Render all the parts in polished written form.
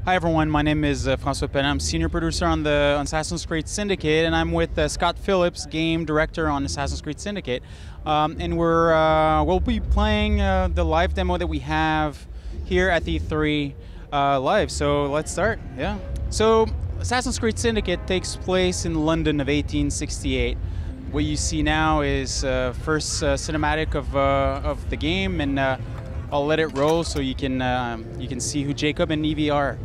Hi everyone, my name is François Penn. I'm senior producer on Assassin's Creed Syndicate, and I'm with Scott Phillips, game director on Assassin's Creed Syndicate. And we'll be playing the live demo that we have here at E3 live. So let's start. Yeah. So Assassin's Creed Syndicate takes place in London of 1868. What you see now is first cinematic of the game, and I'll let it roll so you can see who Jacob and Evie are.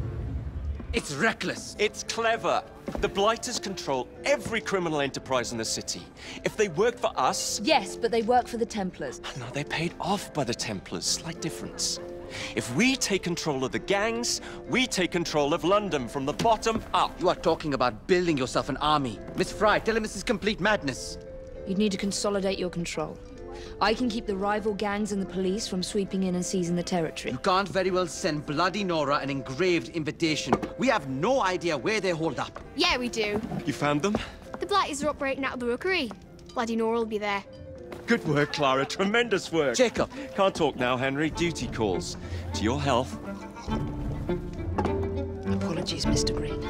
It's reckless. It's clever. The Blighters control every criminal enterprise in the city. If they work for us... Yes, but they work for the Templars. No, they're paid off by the Templars. Slight difference. If we take control of the gangs, we take control of London from the bottom up. You are talking about building yourself an army. Miss Fry, tell him this is complete madness. You'd need to consolidate your control. I can keep the rival gangs and the police from sweeping in and seizing the territory. You can't very well send Bloody Nora an engraved invitation. We have no idea where they hold up. Yeah, we do. You found them? The Blighters are operating out of the rookery. Bloody Nora will be there. Good work, Clara. Tremendous work. Jacob. Can't talk now, Henry. Duty calls. To your health. Apologies, Mr. Green.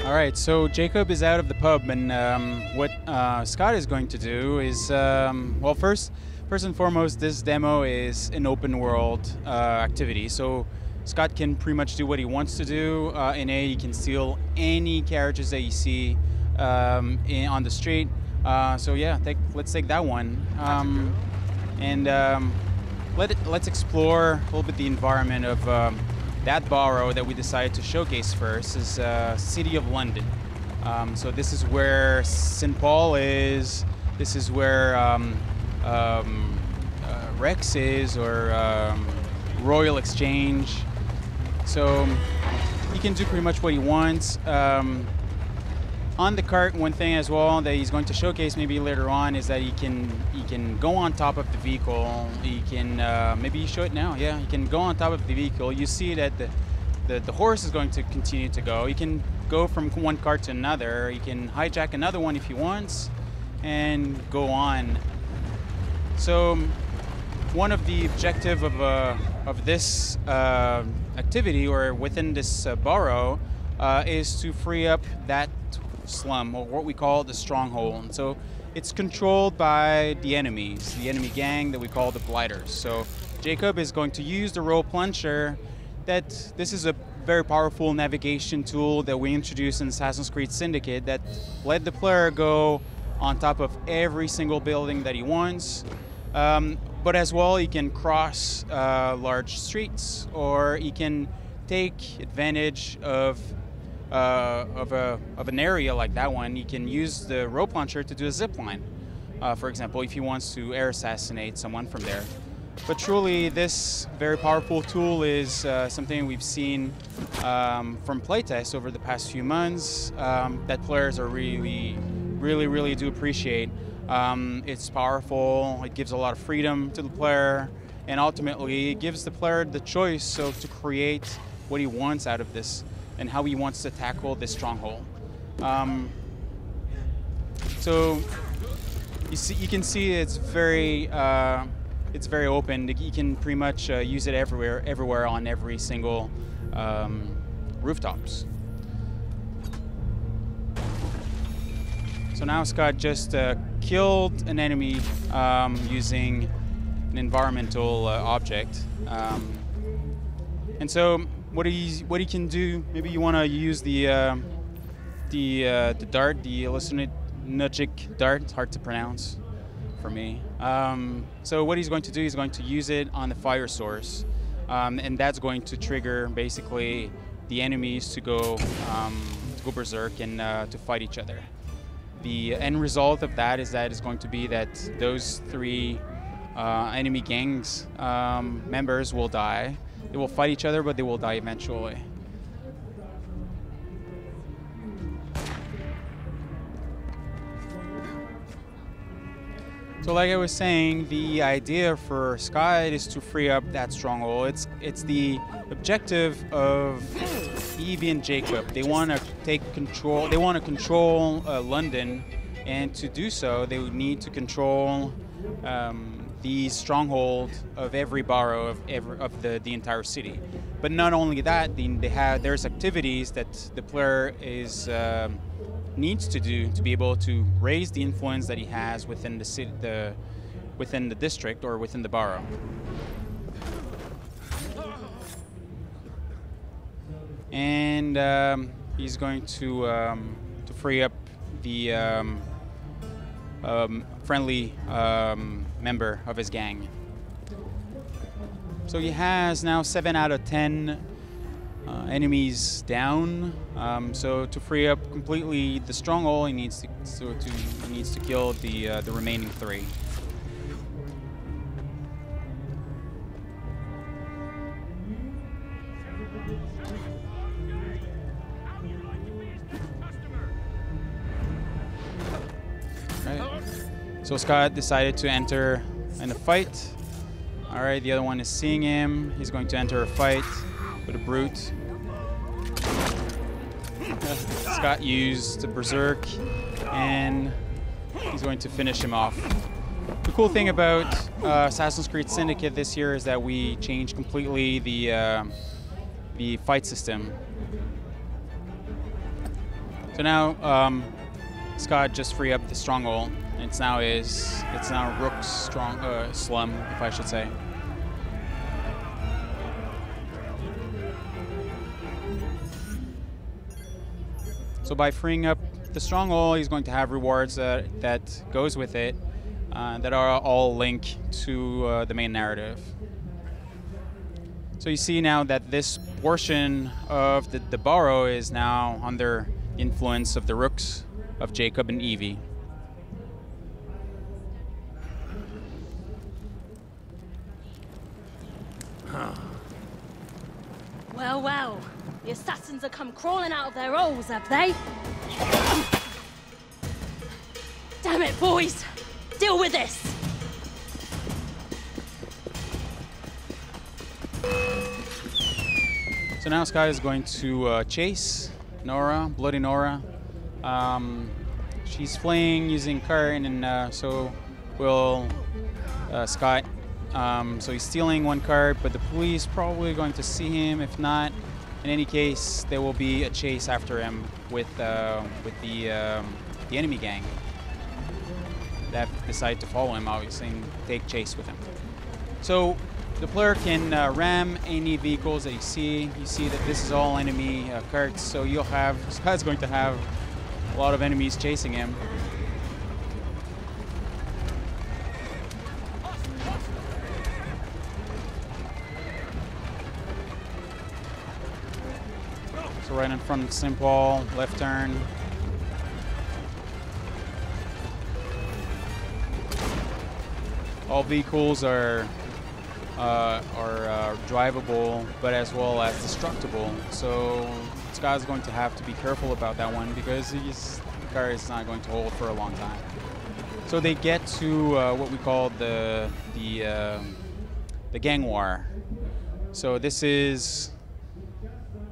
All right, so Jacob is out of the pub, and what Scott is going to do is, well, first and foremost, this demo is an open world activity. So Scott can pretty much do what he wants to do. He can steal any carriages that you see on the street. So yeah, let's take that one, let's explore a little bit the environment of. That borough that we decided to showcase first is City of London. So this is where St. Paul is. This is where Rex is, or Royal Exchange. So he can do pretty much what he wants. On the cart, one thing as well that he's going to showcase maybe later on is that he can go on top of the vehicle. He can maybe show it now. Yeah, he can go on top of the vehicle. You see that the horse is going to continue to go. He can go from one cart to another. He can hijack another one if he wants, and go on. So one of the objective of this activity, or within this borough, is to free up that slum, or what we call the stronghold. And so it's controlled by the enemies, the enemy gang that we call the Blighters. So Jacob is going to use the roll plunger. This is a very powerful navigation tool that we introduced in Assassin's Creed Syndicate that let the player go on top of every single building that he wants. But as well, he can cross large streets, or he can take advantage of an area like that one. He can use the rope launcher to do a zip line, for example, if he wants to air assassinate someone from there. But truly, this very powerful tool is something we've seen from playtests over the past few months that players are really do appreciate. It's powerful. It gives a lot of freedom to the player, and ultimately, it gives the player the choice to create what he wants out of this, and how he wants to tackle this stronghold. So you can see it's very open. You can pretty much use it everywhere on every single rooftops. So now Scott just killed an enemy using an environmental object, and so. What he can do? Maybe you want to use the dart, the hallucinogenic dart. It's hard to pronounce for me. So what he's going to do, he's going to use it on the fire source, and that's going to trigger basically the enemies to go berserk and to fight each other. The end result of that is it's going to be that those three enemy gangs members will die. They will fight each other, but they will die eventually. So like I was saying, the idea for Scott is to free up that stronghold. It's the objective of Evie and Jacob. They want to take control. They want to control London, and to do so, they would need to control the stronghold of every borough of the entire city. But not only that, there's activities that the player needs to do to be able to raise the influence that he has within the city, within the district or within the borough. And he's going to free up the friendly member of his gang. So he has now 7 out of 10 enemies down. So to free up completely the stronghold, he needs to kill the remaining 3. So Scott decided to enter in a fight. All right, the other one is seeing him. He's going to enter a fight with a brute. Scott used the berserk, and he's going to finish him off. The cool thing about Assassin's Creed Syndicate this year is that we changed completely the fight system. So now Scott just free up the stronghold. It's now Rook's slum, if I should say. So by freeing up the stronghold, he's going to have rewards that goes with it that are all linked to the main narrative. So you see now that this portion of the borough is now under influence of the Rooks of Jacob and Evie. Well, well, the assassins have come crawling out of their holes, have they? Damn it, boys! Deal with this! So now Sky is going to chase Nora, Bloody Nora. She's fleeing using cart, and so will Scott. So he's stealing one cart, but the police probably going to see him. If not, in any case, there will be a chase after him with the enemy gang that decide to follow him, obviously, and take chase with him. So the player can ram any vehicles that you see. You see that this is all enemy carts, so Scott's going to have a lot of enemies chasing him. So right in front of St. Paul, left turn. All vehicles are drivable, but as well as destructible. So Scott's going to have to be careful about that one because the car is not going to hold for a long time. So they get to what we call the gang war. So this is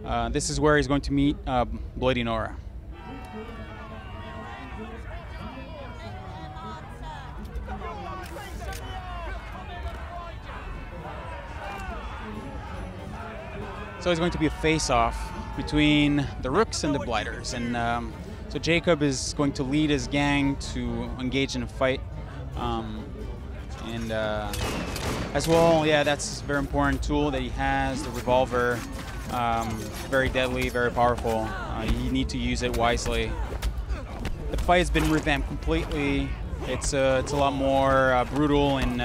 where he's going to meet Bloody Nora. So it's going to be a face-off between the Rooks and the Blighters, and so Jacob is going to lead his gang to engage in a fight, and as well, yeah, that's a very important tool that he has, the revolver. Very deadly, very powerful. You need to use it wisely. The fight has been revamped completely. It's a lot more brutal and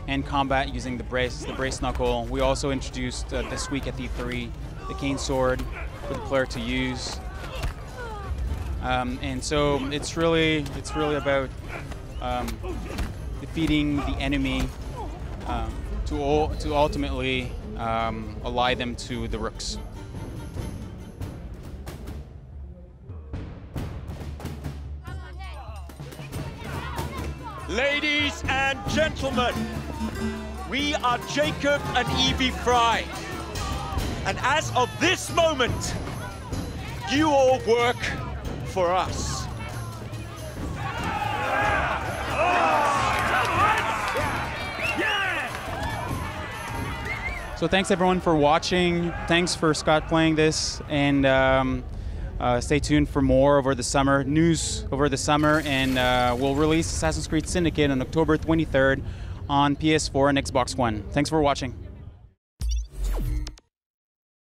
hand combat using the brace knuckle. We also introduced this week at E3 the cane sword for the player to use. And so it's really about defeating the enemy to ultimately ally them to the Rooks. Ladies and gentlemen, we are Jacob and Evie Fry. And as of this moment, you all work for us. So thanks everyone for watching. Thanks for Scott playing this, and stay tuned for more over the summer, news over the summer, and we'll release Assassin's Creed Syndicate on October 23rd on PS4 and Xbox One. Thanks for watching.